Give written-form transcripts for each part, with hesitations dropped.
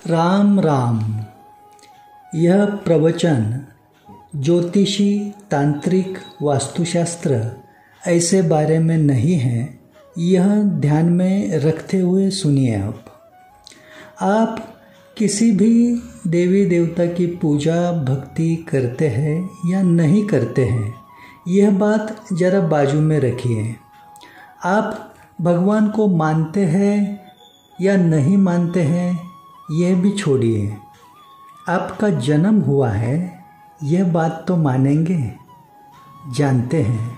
राम राम। यह प्रवचन ज्योतिषी, तांत्रिक, वास्तुशास्त्र ऐसे बारे में नहीं है। यह ध्यान में रखते हुए सुनिए। आप किसी भी देवी देवता की पूजा भक्ति करते हैं या नहीं करते हैं, यह बात जरा बाजू में रखिए। आप भगवान को मानते हैं या नहीं मानते हैं, यह भी छोड़िए। आपका जन्म हुआ है, यह बात तो मानेंगे, जानते हैं।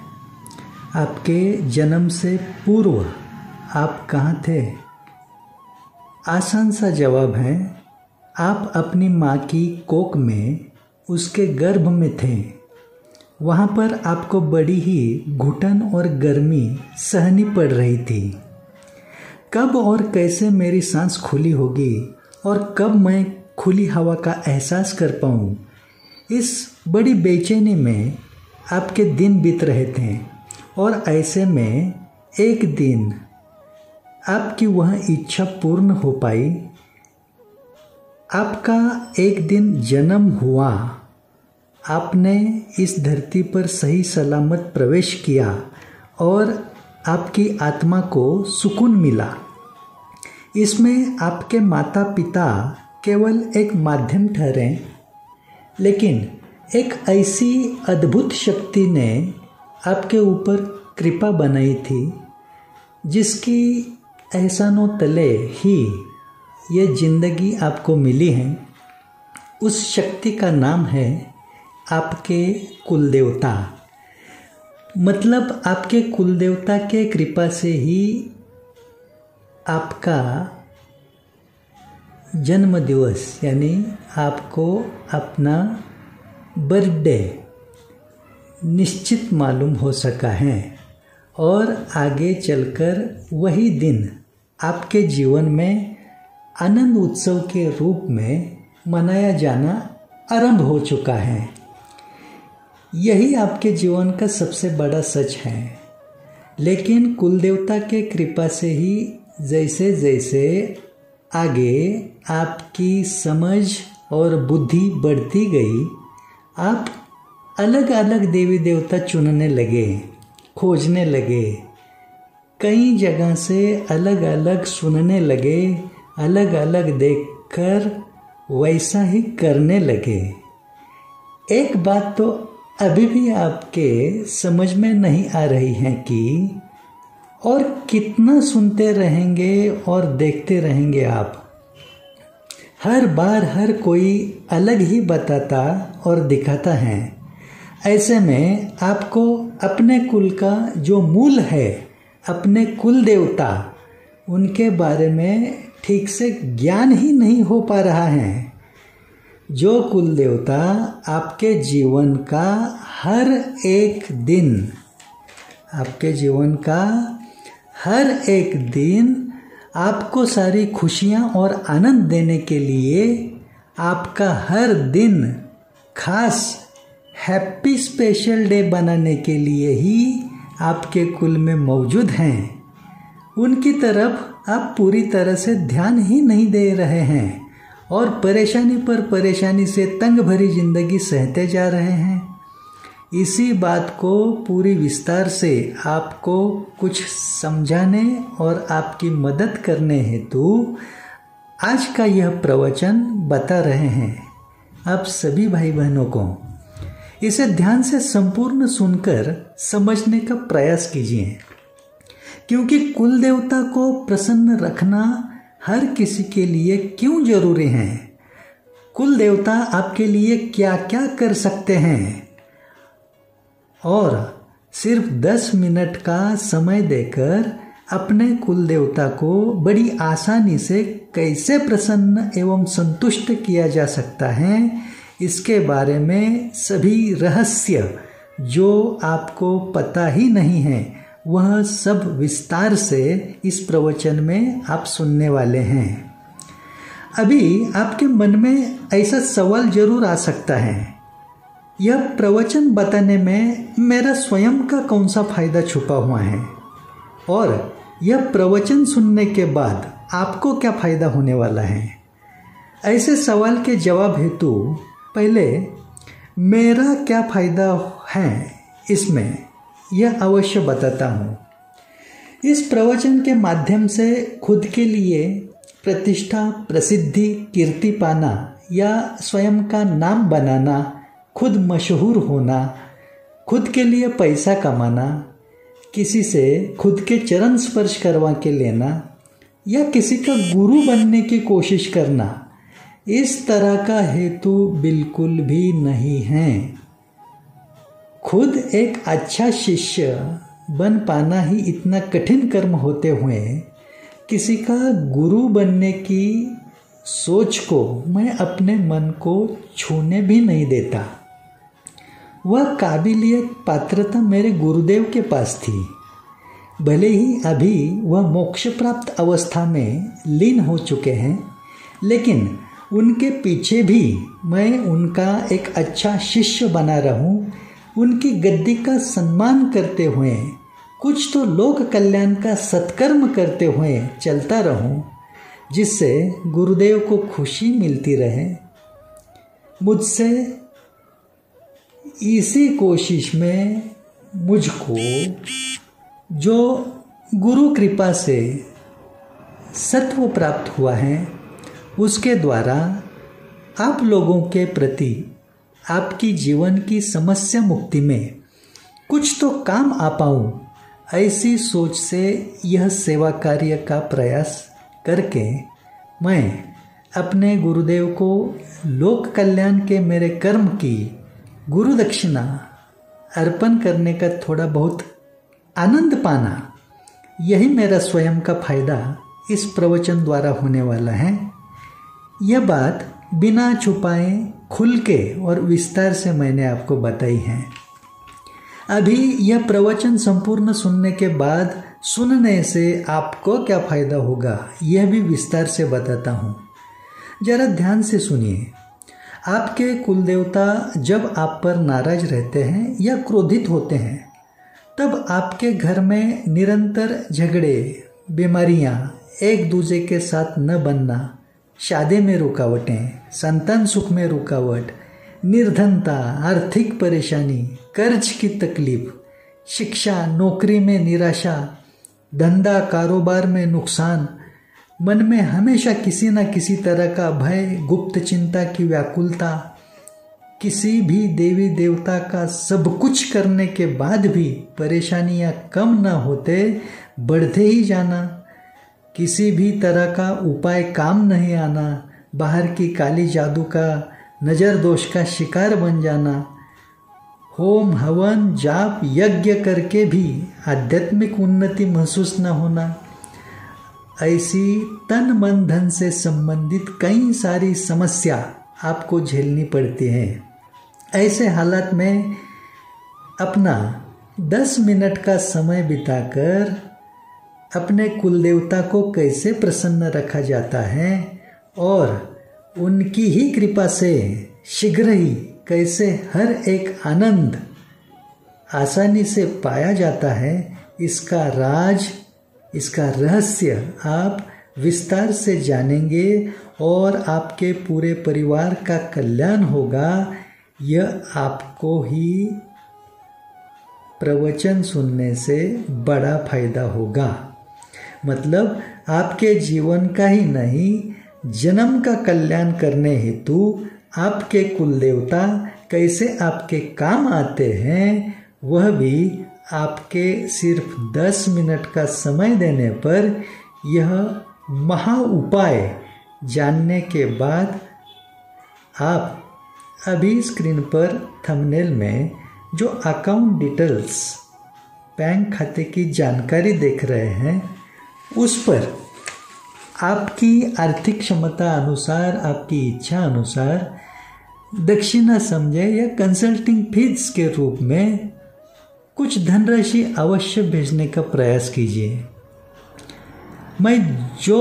आपके जन्म से पूर्व आप कहाँ थे? आसान सा जवाब है, आप अपनी माँ की कोख में, उसके गर्भ में थे। वहाँ पर आपको बड़ी ही घुटन और गर्मी सहनी पड़ रही थी। कब और कैसे मेरी सांस खुली होगी और कब मैं खुली हवा का एहसास कर पाऊँ, इस बड़ी बेचैनी में आपके दिन बीत रहे थे। और ऐसे में एक दिन आपकी वह इच्छा पूर्ण हो पाई। आपका एक दिन जन्म हुआ, आपने इस धरती पर सही सलामत प्रवेश किया और आपकी आत्मा को सुकून मिला। इसमें आपके माता पिता केवल एक माध्यम ठहरे, लेकिन एक ऐसी अद्भुत शक्ति ने आपके ऊपर कृपा बनाई थी, जिसकी एहसानों तले ही ये जिंदगी आपको मिली है। उस शक्ति का नाम है आपके कुलदेवता। मतलब आपके कुलदेवता के कृपा से ही आपका जन्म दिवस यानी आपको अपना बर्थडे निश्चित मालूम हो सका है। और आगे चलकर वही दिन आपके जीवन में आनंद उत्सव के रूप में मनाया जाना आरंभ हो चुका है। यही आपके जीवन का सबसे बड़ा सच है। लेकिन कुलदेवता के कृपा से ही जैसे जैसे आगे आपकी समझ और बुद्धि बढ़ती गई, आप अलग अलग देवी देवता चुनने लगे, खोजने लगे, कई जगह से अलग अलग सुनने लगे, अलग अलग देखकर वैसा ही करने लगे। एक बात तो अभी भी आपके समझ में नहीं आ रही है कि और कितना सुनते रहेंगे और देखते रहेंगे आप। हर बार हर कोई अलग ही बताता और दिखाता है। ऐसे में आपको अपने कुल का जो मूल है, अपने कुल देवता, उनके बारे में ठीक से ज्ञान ही नहीं हो पा रहा है। जो कुल देवता आपके जीवन का हर एक दिन, आपके जीवन का हर एक दिन आपको सारी खुशियाँ और आनंद देने के लिए, आपका हर दिन खास हैप्पी स्पेशल डे बनाने के लिए ही आपके कुल में मौजूद हैं, उनकी तरफ आप पूरी तरह से ध्यान ही नहीं दे रहे हैं और परेशानी पर परेशानी से तंग भरी जिंदगी सहते जा रहे हैं। इसी बात को पूरी विस्तार से आपको कुछ समझाने और आपकी मदद करने हेतु आज का यह प्रवचन बता रहे हैं आप सभी भाई बहनों को। इसे ध्यान से संपूर्ण सुनकर समझने का प्रयास कीजिए, क्योंकि कुल देवता को प्रसन्न रखना हर किसी के लिए क्यों जरूरी है। कुल देवता आपके लिए क्या क्या कर सकते हैं, और सिर्फ 10 मिनट का समय देकर अपने कुल देवता को बड़ी आसानी से कैसे प्रसन्न एवं संतुष्ट किया जा सकता है, इसके बारे में सभी रहस्य जो आपको पता ही नहीं है, वह सब विस्तार से इस प्रवचन में आप सुनने वाले हैं। अभी आपके मन में ऐसा सवाल जरूर आ सकता है, यह प्रवचन बताने में मेरा स्वयं का कौन सा फायदा छुपा हुआ है, और यह प्रवचन सुनने के बाद आपको क्या फायदा होने वाला है। ऐसे सवाल के जवाब हेतु पहले मेरा क्या फ़ायदा है इसमें यह अवश्य बताता हूँ। इस प्रवचन के माध्यम से खुद के लिए प्रतिष्ठा, प्रसिद्धि, कीर्ति पाना या स्वयं का नाम बनाना, खुद मशहूर होना, खुद के लिए पैसा कमाना, किसी से खुद के चरण स्पर्श करवा के लेना या किसी का गुरु बनने की कोशिश करना, इस तरह का हेतु बिल्कुल भी नहीं है। खुद एक अच्छा शिष्य बन पाना ही इतना कठिन कर्म होते हुए किसी का गुरु बनने की सोच को मैं अपने मन को छूने भी नहीं देता। वह काबिलियत, पात्रता मेरे गुरुदेव के पास थी। भले ही अभी वह मोक्ष प्राप्त अवस्था में लीन हो चुके हैं, लेकिन उनके पीछे भी मैं उनका एक अच्छा शिष्य बना रहूं, उनकी गद्दी का सम्मान करते हुए कुछ तो लोक कल्याण का सत्कर्म करते हुए चलता रहूं, जिससे गुरुदेव को खुशी मिलती रहे। मुझसे इसी कोशिश में मुझको जो गुरु कृपा से सत्व प्राप्त हुआ है, उसके द्वारा आप लोगों के प्रति आपकी जीवन की समस्या मुक्ति में कुछ तो काम आ पाऊँ, ऐसी सोच से यह सेवा कार्य का प्रयास करके मैं अपने गुरुदेव को लोक कल्याण के मेरे कर्म की गुरु दक्षिणा अर्पण करने का थोड़ा बहुत आनंद पाना, यही मेरा स्वयं का फायदा इस प्रवचन द्वारा होने वाला है। यह बात बिना छुपाए खुल के और विस्तार से मैंने आपको बताई है। अभी यह प्रवचन संपूर्ण सुनने के बाद सुनने से आपको क्या फ़ायदा होगा, यह भी विस्तार से बताता हूँ। जरा ध्यान से सुनिए। आपके कुलदेवता जब आप पर नाराज रहते हैं या क्रोधित होते हैं, तब आपके घर में निरंतर झगड़े, बीमारियाँ, एक दूसरे के साथ न बनना, शादी में रुकावटें, संतान सुख में रुकावट, निर्धनता, आर्थिक परेशानी, कर्ज की तकलीफ, शिक्षा, नौकरी में निराशा, धंधा कारोबार में नुकसान, मन में हमेशा किसी न किसी तरह का भय, गुप्त चिंता की व्याकुलता, किसी भी देवी देवता का सब कुछ करने के बाद भी परेशानियां कम न होते बढ़ते ही जाना, किसी भी तरह का उपाय काम नहीं आना, बाहर की काली जादू का, नज़र दोष का शिकार बन जाना, होम हवन जाप यज्ञ करके भी आध्यात्मिक उन्नति महसूस न होना, ऐसी तन मन धन से संबंधित कई सारी समस्या आपको झेलनी पड़ती है। ऐसे हालात में अपना 10 मिनट का समय बिताकर अपने कुलदेवता को कैसे प्रसन्न रखा जाता है और उनकी ही कृपा से शीघ्र ही कैसे हर एक आनंद आसानी से पाया जाता है, इसका राज, इसका रहस्य आप विस्तार से जानेंगे और आपके पूरे परिवार का कल्याण होगा। यह आपको ही प्रवचन सुनने से बड़ा फायदा होगा। मतलब आपके जीवन का ही नहीं, जन्म का कल्याण करने हेतु आपके कुलदेवता कैसे आपके काम आते हैं, वह भी आपके सिर्फ 10 मिनट का समय देने पर यह महा उपाय जानने के बाद आप अभी स्क्रीन पर थंबनेल में जो अकाउंट डिटेल्स, बैंक खाते की जानकारी देख रहे हैं, उस पर आपकी आर्थिक क्षमता अनुसार, आपकी इच्छा अनुसार दक्षिणा समझे या कंसल्टिंग फीस के रूप में कुछ धनराशि अवश्य भेजने का प्रयास कीजिए। मैं जो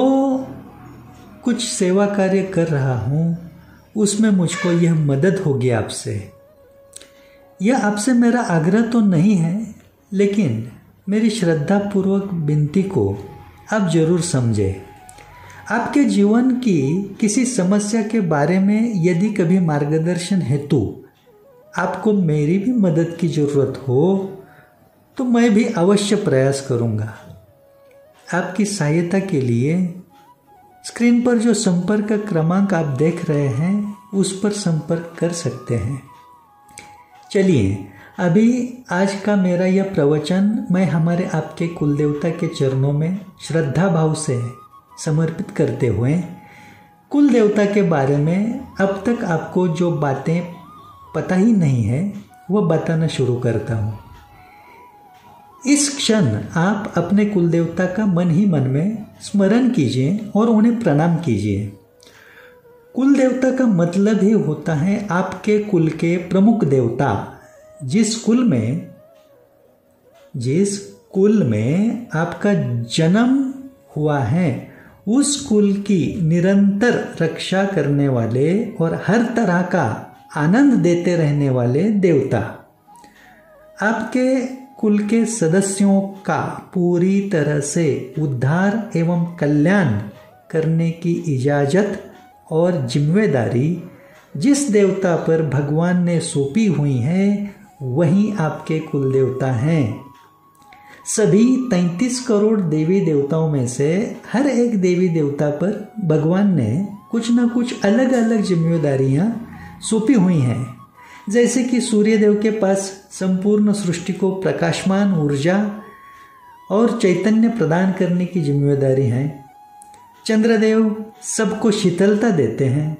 कुछ सेवा कार्य कर रहा हूँ उसमें मुझको यह मदद होगी आपसे। यह आपसे मेरा आग्रह तो नहीं है, लेकिन मेरी श्रद्धापूर्वक विनती को आप जरूर समझें। आपके जीवन की किसी समस्या के बारे में यदि कभी मार्गदर्शन हेतु आपको मेरी भी मदद की ज़रूरत हो तो मैं भी अवश्य प्रयास करूँगा। आपकी सहायता के लिए स्क्रीन पर जो संपर्क क्रमांक आप देख रहे हैं उस पर संपर्क कर सकते हैं। चलिए अभी आज का मेरा यह प्रवचन मैं हमारे आपके कुलदेवता के चरणों में श्रद्धा भाव से समर्पित करते हुए कुल देवता के बारे में अब तक आपको जो बातें पता ही नहीं है वह बताना शुरू करता हूँ। इस क्षण आप अपने कुल देवता का मन ही मन में स्मरण कीजिए और उन्हें प्रणाम कीजिए। कुल देवता का मतलब ही होता है आपके कुल के प्रमुख देवता। जिस कुल में आपका जन्म हुआ है उस कुल की निरंतर रक्षा करने वाले और हर तरह का आनंद देते रहने वाले देवता। आपके कुल के सदस्यों का पूरी तरह से उद्धार एवं कल्याण करने की इजाज़त और जिम्मेदारी जिस देवता पर भगवान ने सौंपी हुई है वही आपके कुल देवता हैं। सभी 33 करोड़ देवी देवताओं में से हर एक देवी देवता पर भगवान ने कुछ न कुछ अलग अलग जिम्मेदारियां सौंपी हुई हैं। जैसे कि सूर्यदेव के पास संपूर्ण सृष्टि को प्रकाशमान ऊर्जा और चैतन्य प्रदान करने की जिम्मेदारी है। चंद्रदेव सबको शीतलता देते हैं।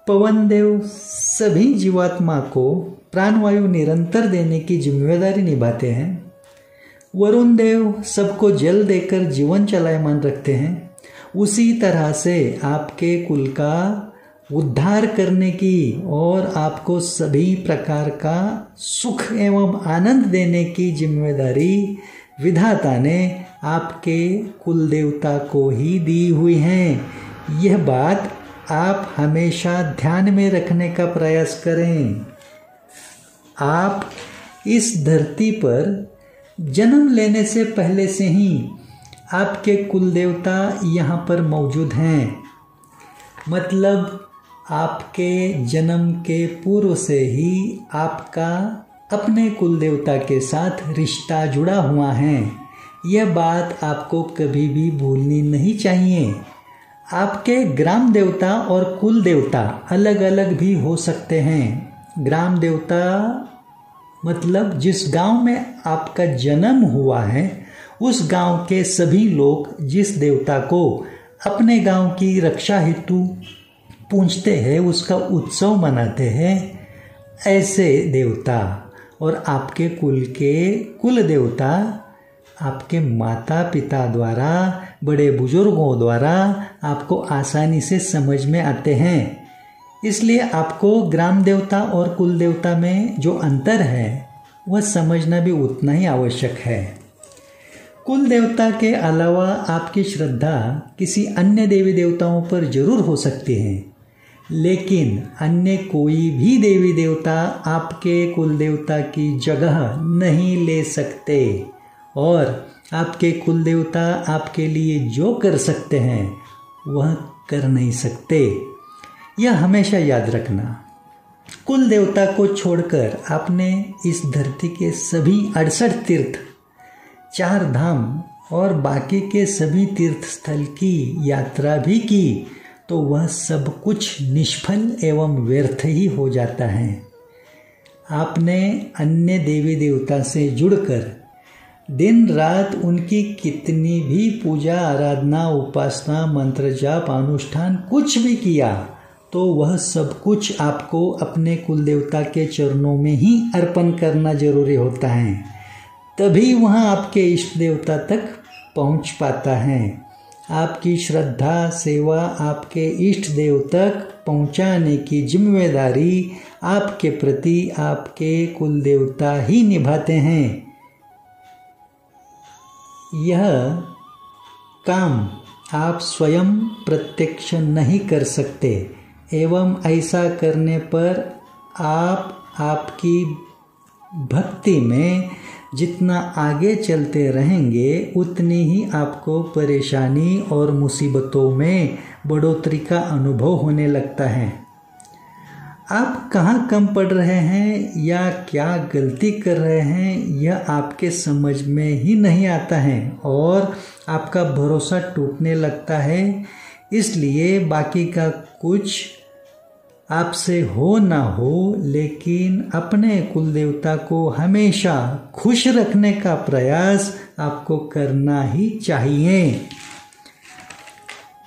पवन देव सभी जीवात्मा को प्राणवायु निरंतर देने की जिम्मेदारी निभाते हैं। वरुण देव सबको जल देकर जीवन चलायमान रखते हैं। उसी तरह से आपके कुल का उद्धार करने की और आपको सभी प्रकार का सुख एवं आनंद देने की जिम्मेदारी विधाता ने आपके कुल देवता को ही दी हुई है। यह बात आप हमेशा ध्यान में रखने का प्रयास करें। आप इस धरती पर जन्म लेने से पहले से ही आपके कुल देवता यहाँ पर मौजूद हैं। मतलब आपके जन्म के पूर्व से ही आपका अपने कुल देवता के साथ रिश्ता जुड़ा हुआ है। यह बात आपको कभी भी भूलनी नहीं चाहिए। आपके ग्राम देवता और कुल देवता अलग अलग भी हो सकते हैं। ग्राम देवता मतलब जिस गांव में आपका जन्म हुआ है उस गांव के सभी लोग जिस देवता को अपने गांव की रक्षा हेतु पूजते हैं उसका उत्सव मनाते हैं ऐसे देवता। और आपके कुल के कुल देवता आपके माता पिता द्वारा बड़े बुजुर्गों द्वारा आपको आसानी से समझ में आते हैं। इसलिए आपको ग्राम देवता और कुल देवता में जो अंतर है वह समझना भी उतना ही आवश्यक है। कुल देवता के अलावा आपकी श्रद्धा किसी अन्य देवी देवताओं पर जरूर हो सकती है, लेकिन अन्य कोई भी देवी देवता आपके कुल देवता की जगह नहीं ले सकते। और आपके कुल देवता आपके लिए जो कर सकते हैं वह कर नहीं सकते। यह हमेशा याद रखना। कुल देवता को छोड़कर आपने इस धरती के सभी 68 तीर्थ, 4 धाम और बाकी के सभी तीर्थ स्थल की यात्रा भी की तो वह सब कुछ निष्फल एवं व्यर्थ ही हो जाता है। आपने अन्य देवी देवता से जुड़कर दिन रात उनकी कितनी भी पूजा आराधना उपासना मंत्र जाप अनुष्ठान कुछ भी किया तो वह सब कुछ आपको अपने कुल देवता के चरणों में ही अर्पण करना जरूरी होता है। तभी वह आपके इष्ट देवता तक पहुंच पाता है। आपकी श्रद्धा सेवा आपके इष्ट देव तक पहुंचाने की जिम्मेदारी आपके प्रति आपके कुल देवता ही निभाते हैं। यह काम आप स्वयं प्रत्यक्ष नहीं कर सकते एवं ऐसा करने पर आप आपकी भक्ति में जितना आगे चलते रहेंगे उतनी ही आपको परेशानी और मुसीबतों में बढ़ोतरी का अनुभव होने लगता है। आप कहाँ कम पड़ रहे हैं या क्या गलती कर रहे हैं यह आपके समझ में ही नहीं आता है और आपका भरोसा टूटने लगता है। इसलिए बाकी का कुछ आपसे हो ना हो, लेकिन अपने कुल देवता को हमेशा खुश रखने का प्रयास आपको करना ही चाहिए।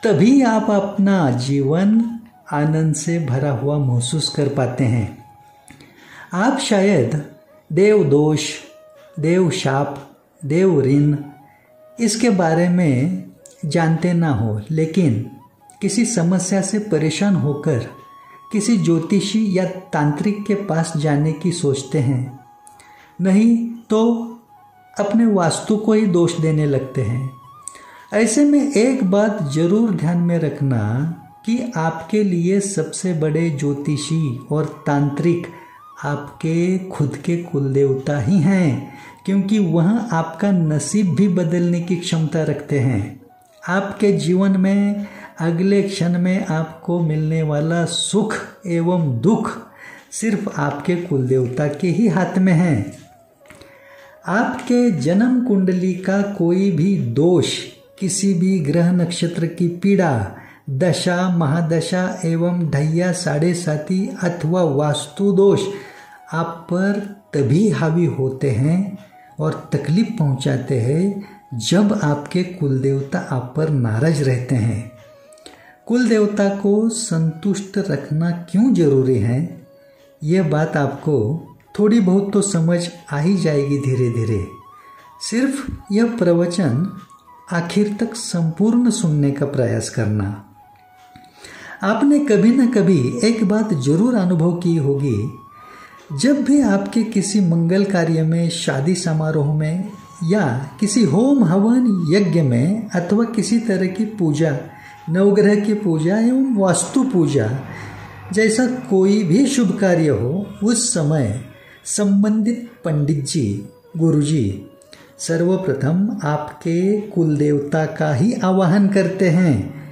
तभी आप अपना जीवन आनंद से भरा हुआ महसूस कर पाते हैं। आप शायद देव दोष, देव शाप, देव ऋण इसके बारे में जानते ना हो, लेकिन किसी समस्या से परेशान होकर किसी ज्योतिषी या तांत्रिक के पास जाने की सोचते हैं, नहीं तो अपने वास्तु को ही दोष देने लगते हैं। ऐसे में एक बात जरूर ध्यान में रखना कि आपके लिए सबसे बड़े ज्योतिषी और तांत्रिक आपके खुद के कुल देवता ही हैं, क्योंकि वह आपका नसीब भी बदलने की क्षमता रखते हैं। आपके जीवन में अगले क्षण में आपको मिलने वाला सुख एवं दुख सिर्फ आपके कुल देवता के ही हाथ में है। आपके जन्म कुंडली का कोई भी दोष, किसी भी ग्रह नक्षत्र की पीड़ा, दशा, महादशा एवं ढैया, साढ़े साती अथवा वास्तु दोष आप पर तभी हावी होते हैं और तकलीफ पहुंचाते हैं जब आपके कुल देवता आप पर नाराज रहते हैं। कुल देवता को संतुष्ट रखना क्यों जरूरी है, यह बात आपको थोड़ी बहुत तो समझ आ ही जाएगी धीरे धीरे। सिर्फ यह प्रवचन आखिर तक संपूर्ण सुनने का प्रयास करना। आपने कभी न कभी एक बात जरूर अनुभव की होगी, जब भी आपके किसी मंगल कार्य में, शादी समारोह में या किसी होम हवन यज्ञ में अथवा किसी तरह की पूजा, नवग्रह की पूजा एवं वास्तु पूजा जैसा कोई भी शुभ कार्य हो, उस समय संबंधित पंडित जी, गुरुजी सर्वप्रथम आपके कुल देवता का ही आवाहन करते हैं।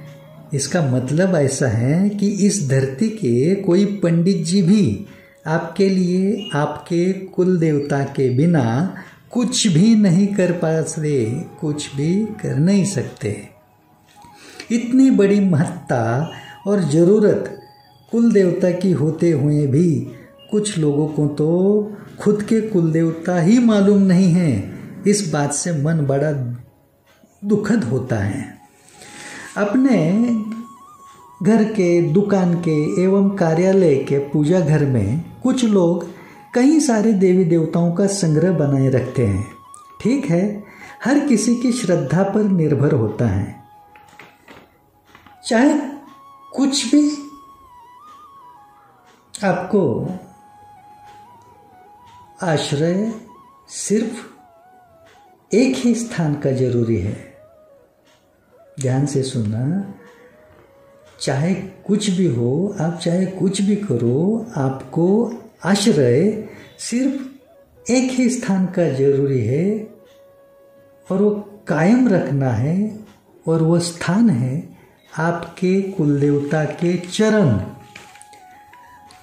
इसका मतलब ऐसा है कि इस धरती के कोई पंडित जी भी आपके लिए आपके कुल देवता के बिना कुछ भी नहीं कर पाते, कुछ भी कर नहीं सकते। इतनी बड़ी महत्ता और ज़रूरत कुल देवता की होते हुए भी कुछ लोगों को तो खुद के कुल देवता ही मालूम नहीं है। इस बात से मन बड़ा दुखद होता है। अपने घर के, दुकान के एवं कार्यालय के पूजा घर में कुछ लोग कई सारे देवी देवताओं का संग्रह बनाए रखते हैं। ठीक है, हर किसी की श्रद्धा पर निर्भर होता है। चाहे कुछ भी आपको आश्रय सिर्फ एक ही स्थान का जरूरी है। ध्यान से सुनना, चाहे कुछ भी हो, आप चाहे कुछ भी करो, आपको आश्रय सिर्फ एक ही स्थान का जरूरी है और वो कायम रखना है, और वो स्थान है आपके कुलदेवता के चरण।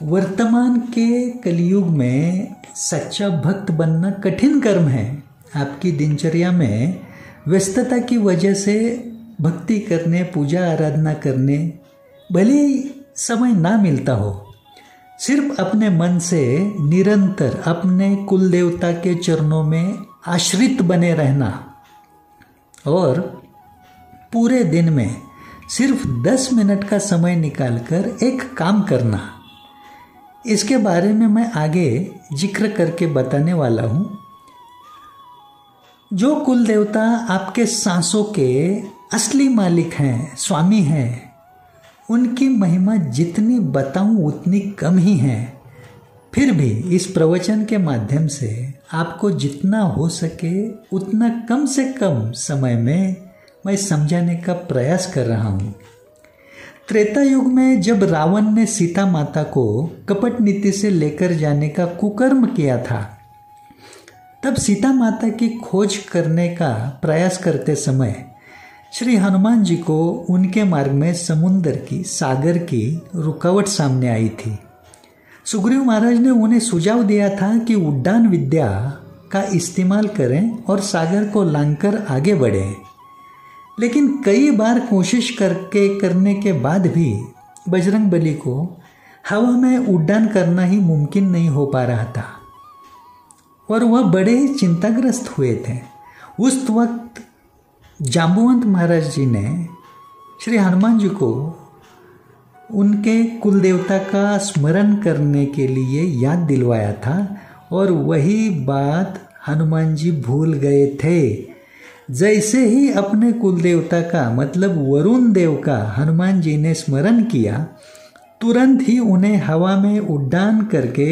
वर्तमान के कलयुग में सच्चा भक्त बनना कठिन कर्म है। आपकी दिनचर्या में व्यस्तता की वजह से भक्ति करने, पूजा आराधना करने भले ही समय ना मिलता हो, सिर्फ अपने मन से निरंतर अपने कुल देवता के चरणों में आश्रित बने रहना और पूरे दिन में सिर्फ 10 मिनट का समय निकालकर एक काम करना, इसके बारे में मैं आगे जिक्र करके बताने वाला हूँ। जो कुल देवता आपके सांसों के असली मालिक हैं, स्वामी हैं, उनकी महिमा जितनी बताऊं उतनी कम ही है। फिर भी इस प्रवचन के माध्यम से आपको जितना हो सके उतना कम से कम समय में मैं समझाने का प्रयास कर रहा हूँ। त्रेता युग में जब रावण ने सीता माता को कपट नीति से लेकर जाने का कुकर्म किया था, तब सीता माता की खोज करने का प्रयास करते समय श्री हनुमान जी को उनके मार्ग में समुद्र की, सागर की रुकावट सामने आई थी। सुग्रीव महाराज ने उन्हें सुझाव दिया था कि उड्डान विद्या का इस्तेमाल करें और सागर को लांघकर आगे बढ़ें, लेकिन कई बार कोशिश करने के बाद भी बजरंगबली को हवा में उड्डान करना ही मुमकिन नहीं हो पा रहा था और वह बड़े ही चिंताग्रस्त हुए थे। उस वक्त जाम्बुवंत महाराज जी ने श्री हनुमान जी को उनके कुल देवता का स्मरण करने के लिए याद दिलवाया था और वही बात हनुमान जी भूल गए थे। जैसे ही अपने कुल देवता का मतलब वरुण देव का हनुमान जी ने स्मरण किया, तुरंत ही उन्हें हवा में उड्डान करके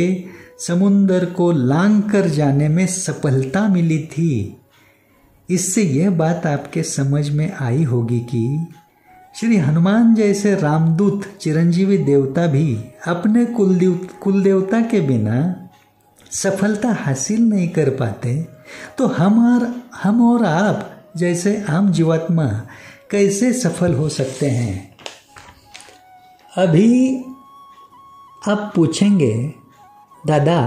समुद्र को लांघ कर जाने में सफलता मिली थी। इससे यह बात आपके समझ में आई होगी कि श्री हनुमान जैसे रामदूत चिरंजीवी देवता भी अपने कुल देवता के बिना सफलता हासिल नहीं कर पाते, तो हम और आप जैसे आम जीवात्मा कैसे सफल हो सकते हैं। अभी आप पूछेंगे, दादा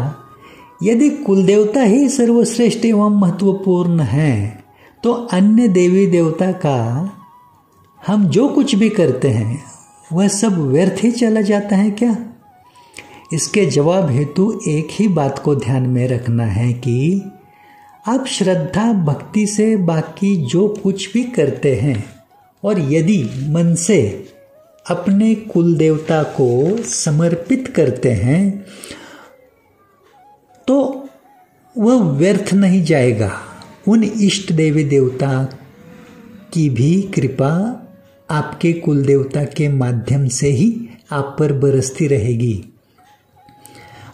यदि कुलदेवता ही सर्वश्रेष्ठ एवं महत्वपूर्ण है तो अन्य देवी देवता का हम जो कुछ भी करते हैं वह सब व्यर्थ ही चला जाता है क्या? इसके जवाब हेतु एक ही बात को ध्यान में रखना है कि आप श्रद्धा भक्ति से बाकी जो कुछ भी करते हैं और यदि मन से अपने कुल देवता को समर्पित करते हैं तो वह व्यर्थ नहीं जाएगा। उन इष्ट देवी देवता की भी कृपा आपके कुल देवता के माध्यम से ही आप पर बरसती रहेगी।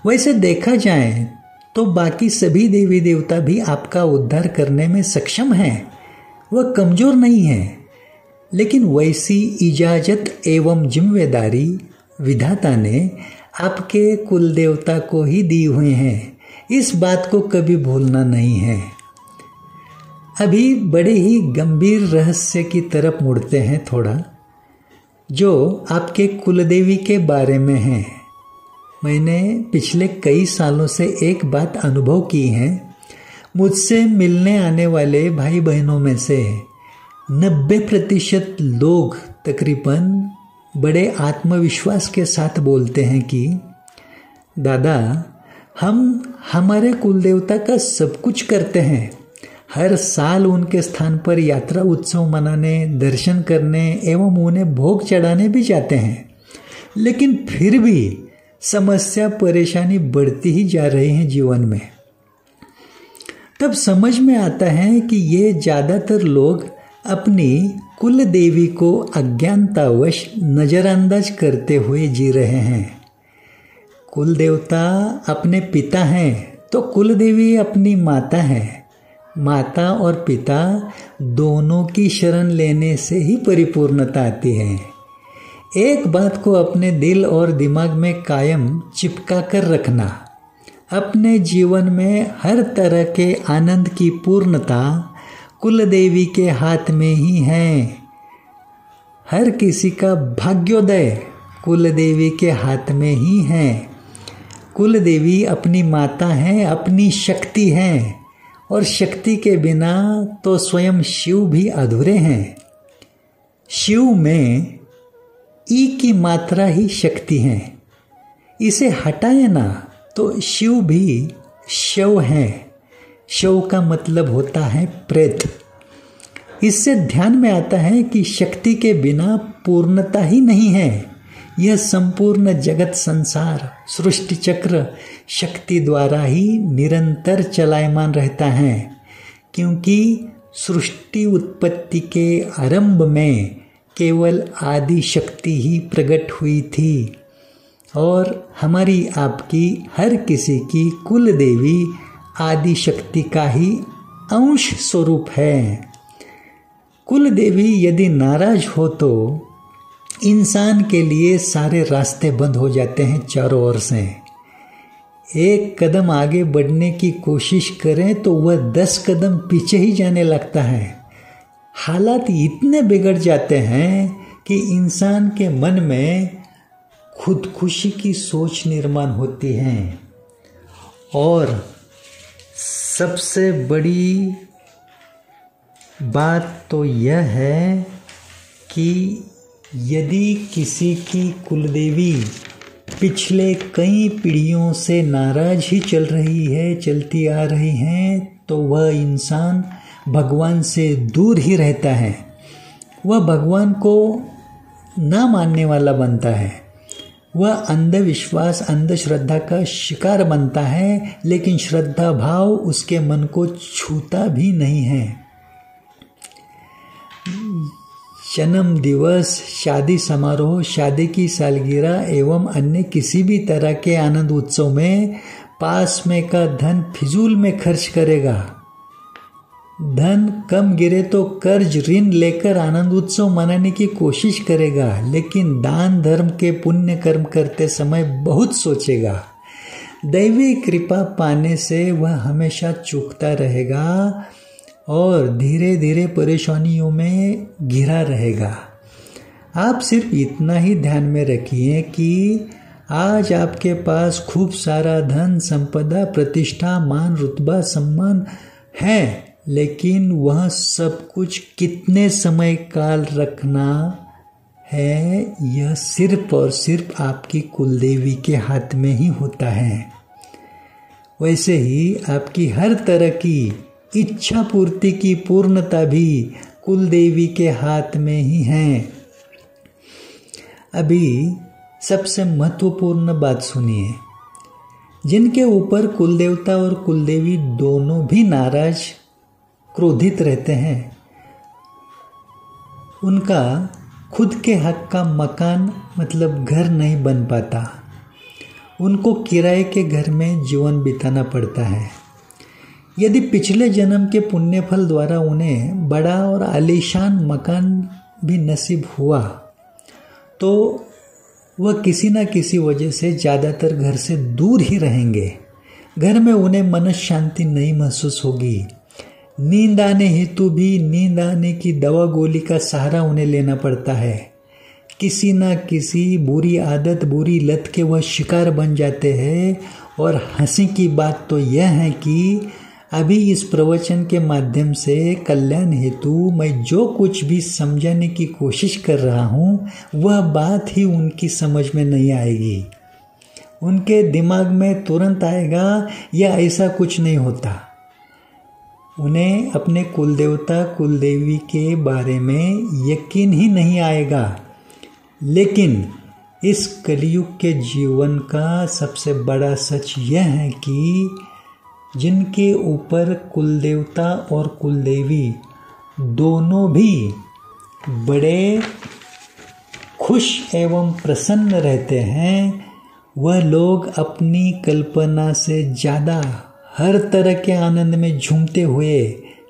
वैसे देखा जाए तो बाकी सभी देवी देवता भी आपका उद्धार करने में सक्षम हैं, वह कमजोर नहीं है, लेकिन वैसी इजाजत एवं जिम्मेदारी विधाता ने आपके कुल देवता को ही दी हुई है। इस बात को कभी भूलना नहीं है। अभी बड़े ही गंभीर रहस्य की तरफ मुड़ते हैं थोड़ा, जो आपके कुलदेवी के बारे में है। मैंने पिछले कई सालों से एक बात अनुभव की है। मुझसे मिलने आने वाले भाई बहनों में से 90% लोग तकरीबन बड़े आत्मविश्वास के साथ बोलते हैं कि दादा हम हमारे कुलदेवता का सब कुछ करते हैं। हर साल उनके स्थान पर यात्रा उत्सव मनाने, दर्शन करने एवं उन्हें भोग चढ़ाने भी जाते हैं, लेकिन फिर भी समस्या परेशानी बढ़ती ही जा रही है जीवन में। तब समझ में आता है कि ये ज़्यादातर लोग अपनी कुल देवी को अज्ञानतावश नज़रअंदाज करते हुए जी रहे हैं। कुल देवता अपने पिता हैं तो कुल देवी अपनी माता है। माता और पिता दोनों की शरण लेने से ही परिपूर्णता आती है। एक बात को अपने दिल और दिमाग में कायम चिपका कर रखना, अपने जीवन में हर तरह के आनंद की पूर्णता कुल देवी के हाथ में ही है। हर किसी का भाग्योदय कुल देवी के हाथ में ही है। कुल देवी अपनी माता है, अपनी शक्ति है, और शक्ति के बिना तो स्वयं शिव भी अधूरे हैं। शिव में ई की मात्रा ही शक्ति है। इसे हटाए ना तो शिव भी शव है। शव का मतलब होता है प्रेत। इससे ध्यान में आता है कि शक्ति के बिना पूर्णता ही नहीं है। यह संपूर्ण जगत संसार सृष्टि चक्र शक्ति द्वारा ही निरंतर चलायमान रहता है, क्योंकि सृष्टि उत्पत्ति के आरंभ में केवल आदि शक्ति ही प्रकट हुई थी और हमारी आपकी हर किसी की कुल देवी आदि शक्ति का ही अंश स्वरूप है। कुल देवी यदि नाराज हो तो इंसान के लिए सारे रास्ते बंद हो जाते हैं चारों ओर से। एक कदम आगे बढ़ने की कोशिश करें तो वह 10 कदम पीछे ही जाने लगता है। हालात इतने बिगड़ जाते हैं कि इंसान के मन में खुदकुशी की सोच निर्माण होती है। और सबसे बड़ी बात तो यह है कि यदि किसी की कुलदेवी पिछले कई पीढ़ियों से नाराज ही चलती आ रही है, तो वह इंसान भगवान से दूर ही रहता है। वह भगवान को ना मानने वाला बनता है। वह अंधविश्वास, अंधश्रद्धा का शिकार बनता है, लेकिन श्रद्धा भाव उसके मन को छूता भी नहीं है। जन्म दिवस, शादी समारोह, शादी की सालगिरह एवं अन्य किसी भी तरह के आनंद उत्सव में पास में का धन फिजूल में खर्च करेगा। धन कम गिरे तो कर्ज ऋण लेकर आनंद उत्सव मनाने की कोशिश करेगा, लेकिन दान धर्म के पुण्य कर्म करते समय बहुत सोचेगा। दैवी कृपा पाने से वह हमेशा चूकता रहेगा और धीरे धीरे परेशानियों में घिरा रहेगा। आप सिर्फ इतना ही ध्यान में रखिए कि आज आपके पास खूब सारा धन, संपदा, प्रतिष्ठा, मान, रुतबा, सम्मान है, लेकिन वह सब कुछ कितने समय काल रखना है, यह सिर्फ और सिर्फ आपकी कुलदेवी के हाथ में ही होता है। वैसे ही आपकी हर तरह की इच्छा पूर्ति की पूर्णता भी कुलदेवी के हाथ में ही है। अभी सबसे महत्वपूर्ण बात सुनिए। जिनके ऊपर कुलदेवता और कुलदेवी दोनों भी नाराज, क्रोधित रहते हैं, उनका खुद के हक का मकान मतलब घर नहीं बन पाता। उनको किराए के घर में जीवन बिताना पड़ता है। यदि पिछले जन्म के पुण्य फल द्वारा उन्हें बड़ा और आलीशान मकान भी नसीब हुआ, तो वह किसी न किसी वजह से ज़्यादातर घर से दूर ही रहेंगे। घर में उन्हें मन शांति नहीं महसूस होगी। नींद आने हेतु भी नींद आने की दवा गोली का सहारा उन्हें लेना पड़ता है। किसी न किसी बुरी आदत, बुरी लत के वह शिकार बन जाते हैं। और हंसी की बात तो यह है कि अभी इस प्रवचन के माध्यम से कल्याण हेतु मैं जो कुछ भी समझाने की कोशिश कर रहा हूँ, वह बात ही उनकी समझ में नहीं आएगी। उनके दिमाग में तुरंत आएगा या ऐसा कुछ नहीं होता। उन्हें अपने कुलदेवता कुलदेवी के बारे में यकीन ही नहीं आएगा। लेकिन इस कलयुग के जीवन का सबसे बड़ा सच यह है कि जिनके ऊपर कुलदेवता और कुलदेवी दोनों भी बड़े खुश एवं प्रसन्न रहते हैं, वह लोग अपनी कल्पना से ज़्यादा हर तरह के आनंद में झूमते हुए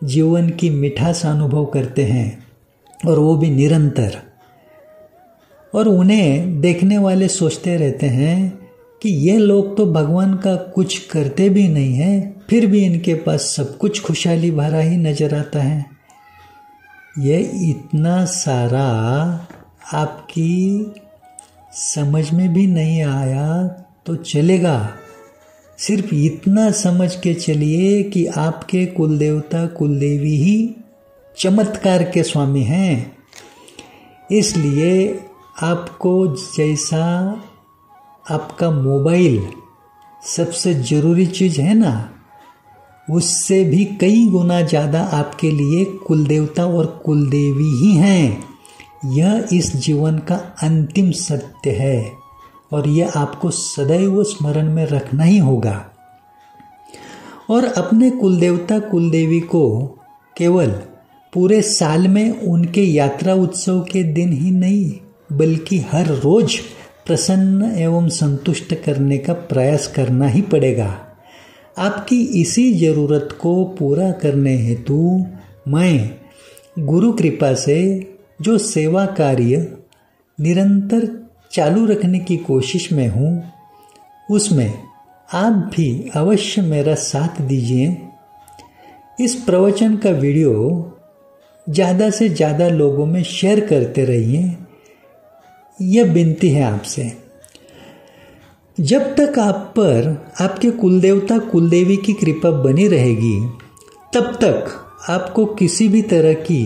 जीवन की मिठास अनुभव करते हैं, और वो भी निरंतर। और उन्हें देखने वाले सोचते रहते हैं कि ये लोग तो भगवान का कुछ करते भी नहीं है, फिर भी इनके पास सब कुछ खुशहाली भरा ही नजर आता है। यह इतना सारा आपकी समझ में भी नहीं आया तो चलेगा। सिर्फ इतना समझ के चलिए कि आपके कुलदेवता कुलदेवी ही चमत्कार के स्वामी हैं। इसलिए आपको जैसा आपका मोबाइल सबसे ज़रूरी चीज़ है ना, उससे भी कई गुना ज़्यादा आपके लिए कुलदेवता और कुलदेवी ही हैं। यह इस जीवन का अंतिम सत्य है और यह आपको सदैव स्मरण में रखना ही होगा। और अपने कुलदेवता कुलदेवी को केवल पूरे साल में उनके यात्रा उत्सव के दिन ही नहीं, बल्कि हर रोज प्रसन्न एवं संतुष्ट करने का प्रयास करना ही पड़ेगा। आपकी इसी ज़रूरत को पूरा करने हेतु मैं गुरु कृपा से जो सेवा कार्य निरंतर चालू रखने की कोशिश में हूँ, उसमें आप भी अवश्य मेरा साथ दीजिए। इस प्रवचन का वीडियो ज़्यादा से ज़्यादा लोगों में शेयर करते रहिए, यह विनती है आपसे। जब तक आप पर आपके कुलदेवता कुलदेवी की कृपा बनी रहेगी, तब तक आपको किसी भी तरह की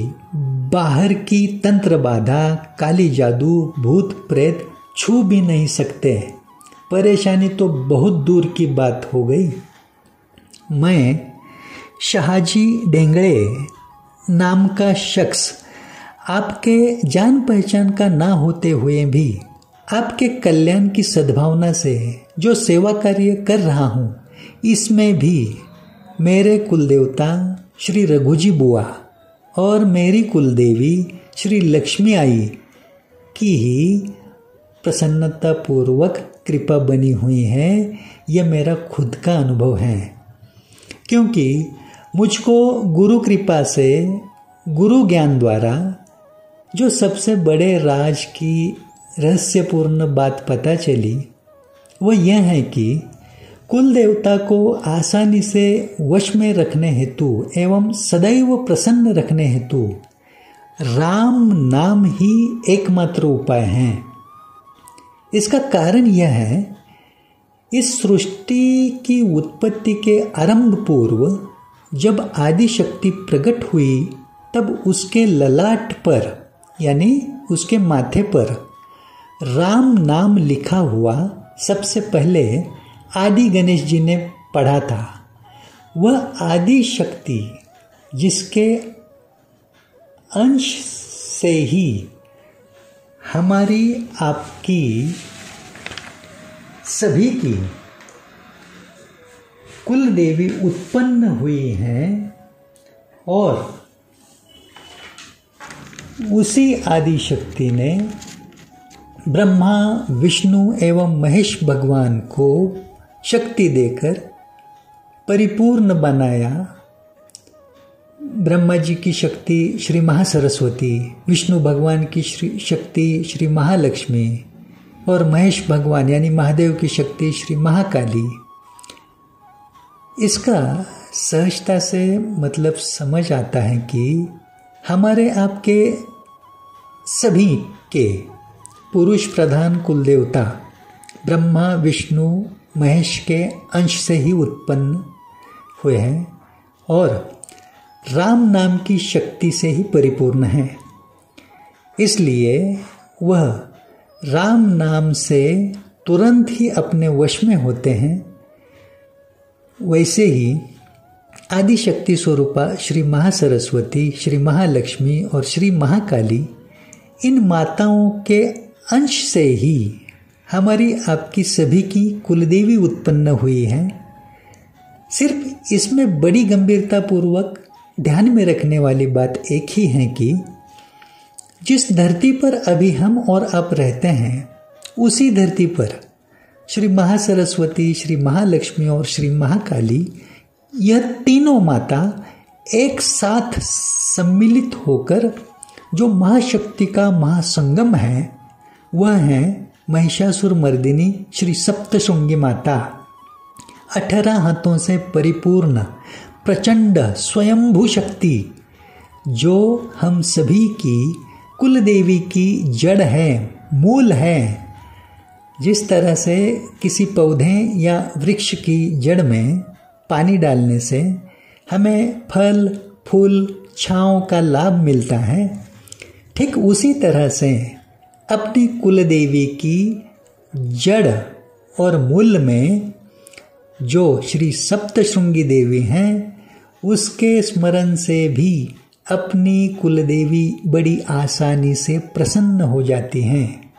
बाहर की तंत्र बाधा, काली जादू, भूत प्रेत छू भी नहीं सकते। परेशानी तो बहुत दूर की बात हो गई। मैं शाहजी डेंगड़े नाम का शख्स आपके जान पहचान का ना होते हुए भी आपके कल्याण की सद्भावना से जो सेवा कार्य कर रहा हूँ, इसमें भी मेरे कुलदेवता श्री रघुजी बुआ और मेरी कुलदेवी श्री लक्ष्मी आई की ही प्रसन्नता पूर्वक कृपा बनी हुई है। यह मेरा खुद का अनुभव है, क्योंकि मुझको गुरु कृपा से, गुरु ज्ञान द्वारा जो सबसे बड़े राज की रहस्यपूर्ण बात पता चली, वह यह है कि कुल देवता को आसानी से वश में रखने हेतु एवं सदैव प्रसन्न रखने हेतु राम नाम ही एकमात्र उपाय है। इसका कारण यह है, इस सृष्टि की उत्पत्ति के आरंभ पूर्व जब आदि शक्ति प्रकट हुई, तब उसके ललाट पर यानी उसके माथे पर राम नाम लिखा हुआ सबसे पहले आदि गणेश जी ने पढ़ा था। वह आदि शक्ति जिसके अंश से ही हमारी आपकी सभी की कुल देवी उत्पन्न हुई हैं, और उसी आदि शक्ति ने ब्रह्मा, विष्णु एवं महेश भगवान को शक्ति देकर परिपूर्ण बनाया। ब्रह्मा जी की शक्ति श्री महासरस्वती, विष्णु भगवान की शक्ति श्री महालक्ष्मी और महेश भगवान यानी महादेव की शक्ति श्री महाकाली। इसका सहजता से मतलब समझ आता है कि हमारे आपके सभी के पुरुष प्रधान कुल देवता ब्रह्मा, विष्णु, महेश के अंश से ही उत्पन्न हुए हैं और राम नाम की शक्ति से ही परिपूर्ण है। इसलिए वह राम नाम से तुरंत ही अपने वश में होते हैं। वैसे ही आदि शक्ति स्वरूपा श्री महासरस्वती, श्री महालक्ष्मी और श्री महाकाली, इन माताओं के अंश से ही हमारी आपकी सभी की कुलदेवी उत्पन्न हुई है। सिर्फ इसमें बड़ी गंभीरता पूर्वक ध्यान में रखने वाली बात एक ही है कि जिस धरती पर अभी हम और आप रहते हैं, उसी धरती पर श्री महासरस्वती, श्री महालक्ष्मी और श्री महाकाली, यह तीनों माता एक साथ सम्मिलित होकर जो महाशक्ति का महासंगम है, वह है महिषासुर मर्दिनी श्री सप्तशृंगी माता। 18 हाथों से परिपूर्ण प्रचंड स्वयंभू शक्ति, जो हम सभी की कुल देवी की जड़ है, मूल है। जिस तरह से किसी पौधे या वृक्ष की जड़ में पानी डालने से हमें फल, फूल, छांव का लाभ मिलता है, ठीक उसी तरह से अपनी कुल देवी की जड़ और मूल में जो श्री सप्तशृंगी देवी हैं, उसके स्मरण से भी अपनी कुलदेवी बड़ी आसानी से प्रसन्न हो जाती हैं।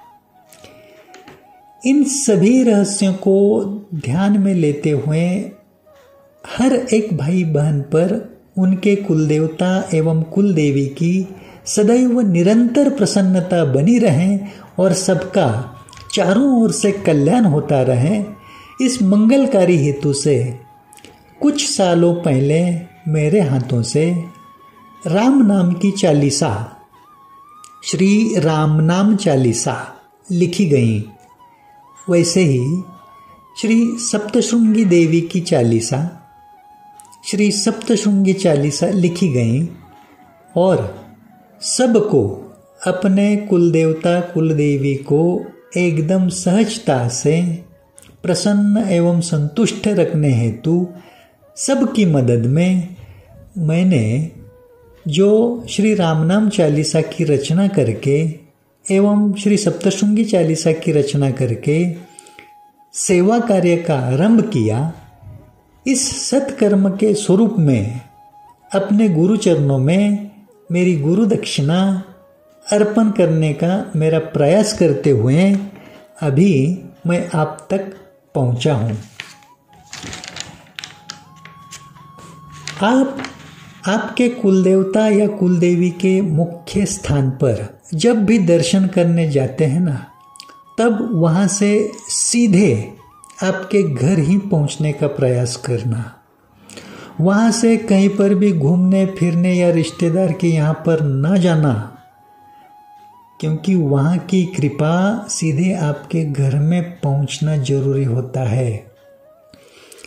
इन सभी रहस्यों को ध्यान में लेते हुए हर एक भाई बहन पर उनके कुलदेवता एवं कुलदेवी की सदैव निरंतर प्रसन्नता बनी रहे और सबका चारों ओर से कल्याण होता रहे, इस मंगलकारी हेतु से कुछ सालों पहले मेरे हाथों से राम नाम की चालीसा, श्री राम नाम चालीसा लिखी गई। वैसे ही श्री सप्तशृंगी देवी की चालीसा, श्री सप्तशृंगी चालीसा लिखी गई और सबको अपने कुलदेवता कुलदेवी को एकदम सहजता से प्रसन्न एवं संतुष्ट रखने हेतु सबकी मदद में मैंने जो श्री रामनाम चालीसा की रचना करके एवं श्री सप्तशृंगी चालीसा की रचना करके सेवा कार्य का आरंभ किया। इस सत्कर्म के स्वरूप में अपने गुरु चरणों में मेरी गुरु दक्षिणा अर्पण करने का मेरा प्रयास करते हुए अभी मैं आप तक पहुंचा हूं। आपके कुलदेवता या कुलदेवी के मुख्य स्थान पर जब भी दर्शन करने जाते हैं ना, तब वहां से सीधे आपके घर ही पहुंचने का प्रयास करना। वहां से कहीं पर भी घूमने फिरने या रिश्तेदार के यहाँ पर ना जाना, क्योंकि वहाँ की कृपा सीधे आपके घर में पहुँचना जरूरी होता है।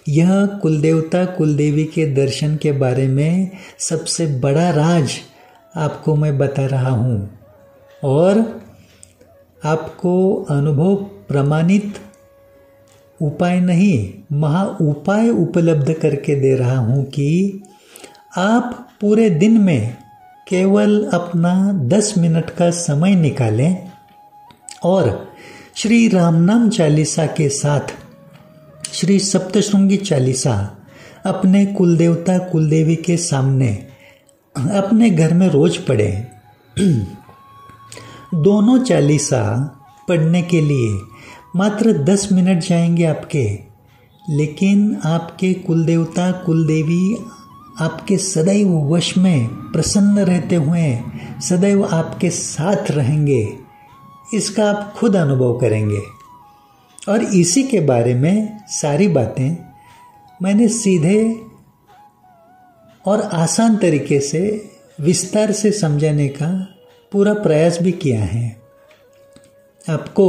यह कुलदेवता कुलदेवी के दर्शन के बारे में सबसे बड़ा राज आपको मैं बता रहा हूँ और आपको अनुभव प्रमाणित उपाय नहीं, महा उपाय उपलब्ध करके दे रहा हूँ कि आप पूरे दिन में केवल अपना 10 मिनट का समय निकालें और श्री रामनाम चालीसा के साथ श्री सप्तशृंगी चालीसा अपने कुलदेवता कुलदेवी के सामने अपने घर में रोज पढ़ें। दोनों चालीसा पढ़ने के लिए मात्र 10 मिनट जाएंगे आपके, लेकिन आपके कुलदेवता कुलदेवी आपके सदैव वश में प्रसन्न रहते हुए सदैव आपके साथ रहेंगे। इसका आप खुद अनुभव करेंगे और इसी के बारे में सारी बातें मैंने सीधे और आसान तरीके से विस्तार से समझाने का पूरा प्रयास भी किया है। आपको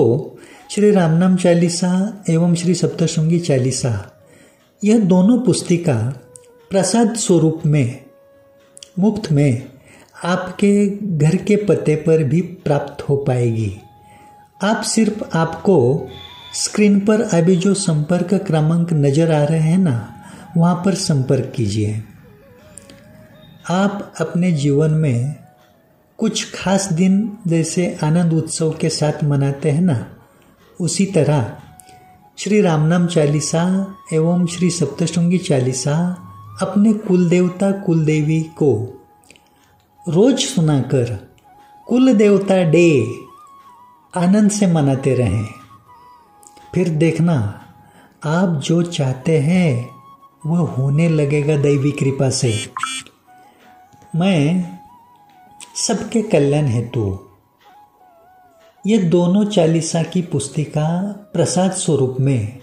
श्री रामनाम चालीसा एवं श्री सप्तशृंगी चालीसा यह दोनों पुस्तिका प्रसाद स्वरूप में मुफ्त में आपके घर के पते पर भी प्राप्त हो पाएगी। आप सिर्फ आपको स्क्रीन पर अभी जो संपर्क क्रमांक नज़र आ रहे हैं ना, वहाँ पर संपर्क कीजिए। आप अपने जीवन में कुछ खास दिन जैसे आनंद उत्सव के साथ मनाते हैं ना, उसी तरह श्री रामनाम चालीसा एवं श्री सप्तशृंगी चालीसा अपने कुलदेवता कुलदेवी को रोज सुनाकर कुलदेवता डे आनंद से मनाते रहें। फिर देखना आप जो चाहते हैं वह होने लगेगा दैवी कृपा से। मैं सबके कल्याण हेतु ये दोनों चालीसा की पुस्तिका प्रसाद स्वरूप में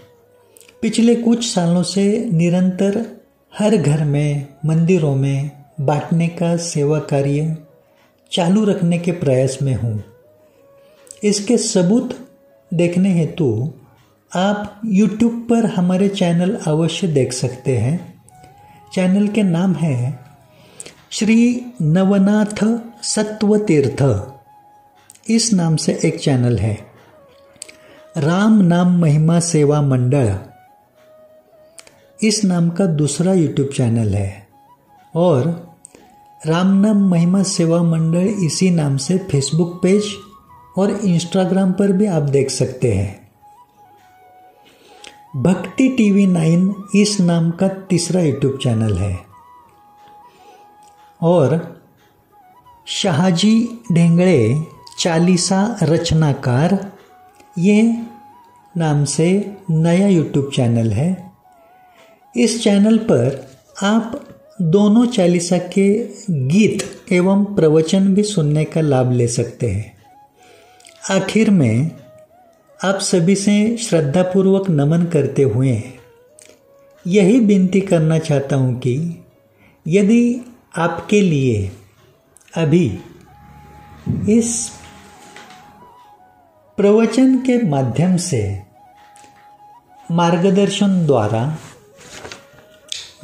पिछले कुछ सालों से निरंतर हर घर में मंदिरों में बांटने का सेवा कार्य चालू रखने के प्रयास में हूँ। इसके सबूत देखने हेतु आप YouTube पर हमारे चैनल अवश्य देख सकते हैं। चैनल के नाम है श्री नवनाथ सत्वतीर्थ, इस नाम से एक चैनल है। राम नाम महिमा सेवा मंडल इस नाम का दूसरा YouTube चैनल है और राम नाम महिमा सेवा मंडल इसी नाम से फेसबुक पेज और इंस्टाग्राम पर भी आप देख सकते हैं। भक्ति टीवी 9 इस नाम का तीसरा YouTube चैनल है और शाहजी ढेंगड़े चालीसा रचनाकार ये नाम से नया YouTube चैनल है। इस चैनल पर आप दोनों चालीसा के गीत एवं प्रवचन भी सुनने का लाभ ले सकते हैं। आखिर में आप सभी से श्रद्धापूर्वक नमन करते हुए यही विनती करना चाहता हूँ कि यदि आपके लिए अभी इस प्रवचन के माध्यम से मार्गदर्शन द्वारा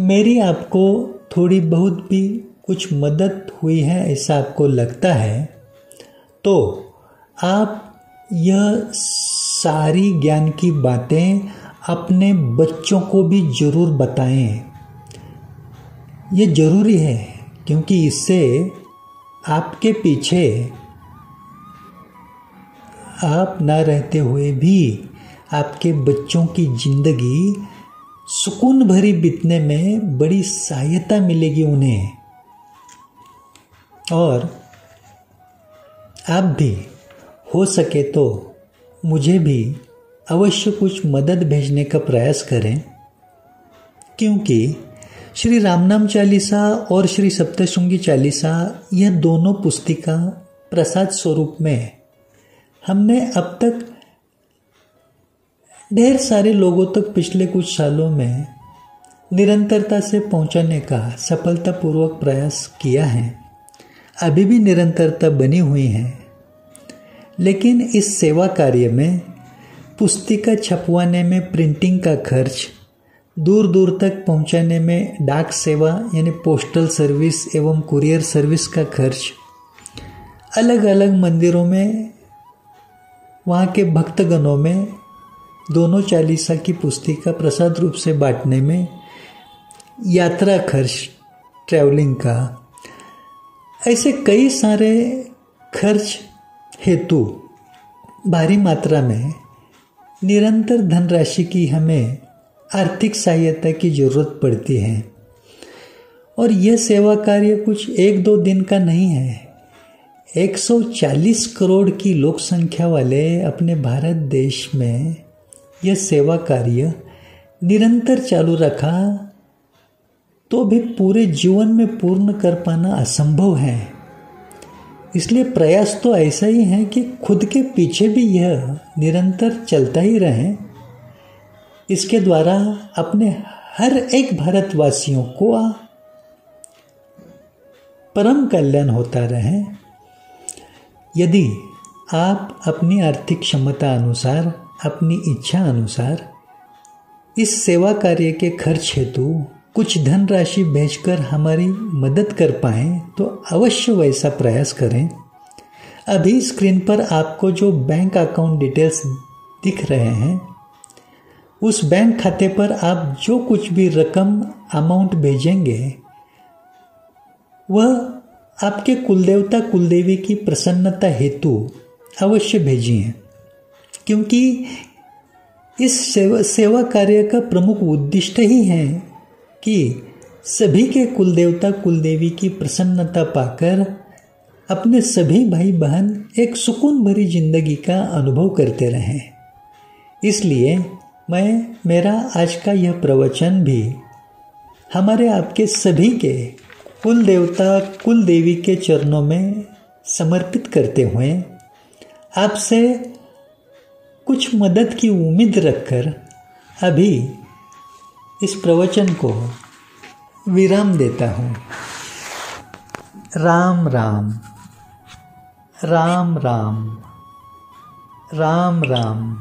मेरी आपको थोड़ी बहुत भी कुछ मदद हुई है ऐसा आपको लगता है तो आप यह सारी ज्ञान की बातें अपने बच्चों को भी जरूर बताएं। ये जरूरी है क्योंकि इससे आपके पीछे आप ना रहते हुए भी आपके बच्चों की जिंदगी सुकून भरी बीतने में बड़ी सहायता मिलेगी उन्हें। और आप भी हो सके तो मुझे भी अवश्य कुछ मदद भेजने का प्रयास करें, क्योंकि श्री रामनाम चालीसा और श्री सप्तशृंगी चालीसा यह दोनों पुस्तिका प्रसाद स्वरूप में हमने अब तक ढेर सारे लोगों तक पिछले कुछ सालों में निरंतरता से पहुंचाने का सफलतापूर्वक प्रयास किया है। अभी भी निरंतरता बनी हुई है, लेकिन इस सेवा कार्य में पुस्तिका छपवाने में प्रिंटिंग का खर्च, दूर दूर तक पहुंचाने में डाक सेवा यानी पोस्टल सर्विस एवं कुरियर सर्विस का खर्च, अलग अलग मंदिरों में वहाँ के भक्तगणों में दोनों चालीसा की पुस्तिका प्रसाद रूप से बांटने में यात्रा खर्च, ट्रैवलिंग का, ऐसे कई सारे खर्च हेतु भारी मात्रा में निरंतर धनराशि की हमें आर्थिक सहायता की जरूरत पड़ती है। और यह सेवा कार्य कुछ एक दो दिन का नहीं है। 140 करोड़ की लोक संख्या वाले अपने भारत देश में यह सेवा कार्य निरंतर चालू रखा तो भी पूरे जीवन में पूर्ण कर पाना असंभव है। इसलिए प्रयास तो ऐसा ही है कि खुद के पीछे भी यह निरंतर चलता ही रहे। इसके द्वारा अपने हर एक भारतवासियों को परम कल्याण होता रहे। यदि आप अपनी आर्थिक क्षमता अनुसार, अपनी इच्छा अनुसार इस सेवा कार्य के खर्च हेतु कुछ धनराशि भेजकर हमारी मदद कर पाएं तो अवश्य वैसा प्रयास करें। अभी स्क्रीन पर आपको जो बैंक अकाउंट डिटेल्स दिख रहे हैं, उस बैंक खाते पर आप जो कुछ भी रकम अमाउंट भेजेंगे वह आपके कुलदेवता कुलदेवी की प्रसन्नता हेतु अवश्य भेजिए, क्योंकि इस सेवा कार्य का प्रमुख उद्देश्य ही है कि सभी के कुलदेवता कुलदेवी की प्रसन्नता पाकर अपने सभी भाई बहन एक सुकून भरी जिंदगी का अनुभव करते रहें। इसलिए मेरा आज का यह प्रवचन भी हमारे आपके सभी के कुल देवता कुल देवी के चरणों में समर्पित करते हुए आपसे कुछ मदद की उम्मीद रखकर अभी इस प्रवचन को विराम देता हूँ। राम राम, राम राम, राम राम।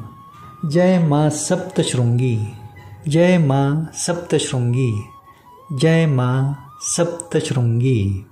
जय माँ सप्तशृंगी, जय माँ सप्तशृंगी, जय माँ सप्तशृंगी।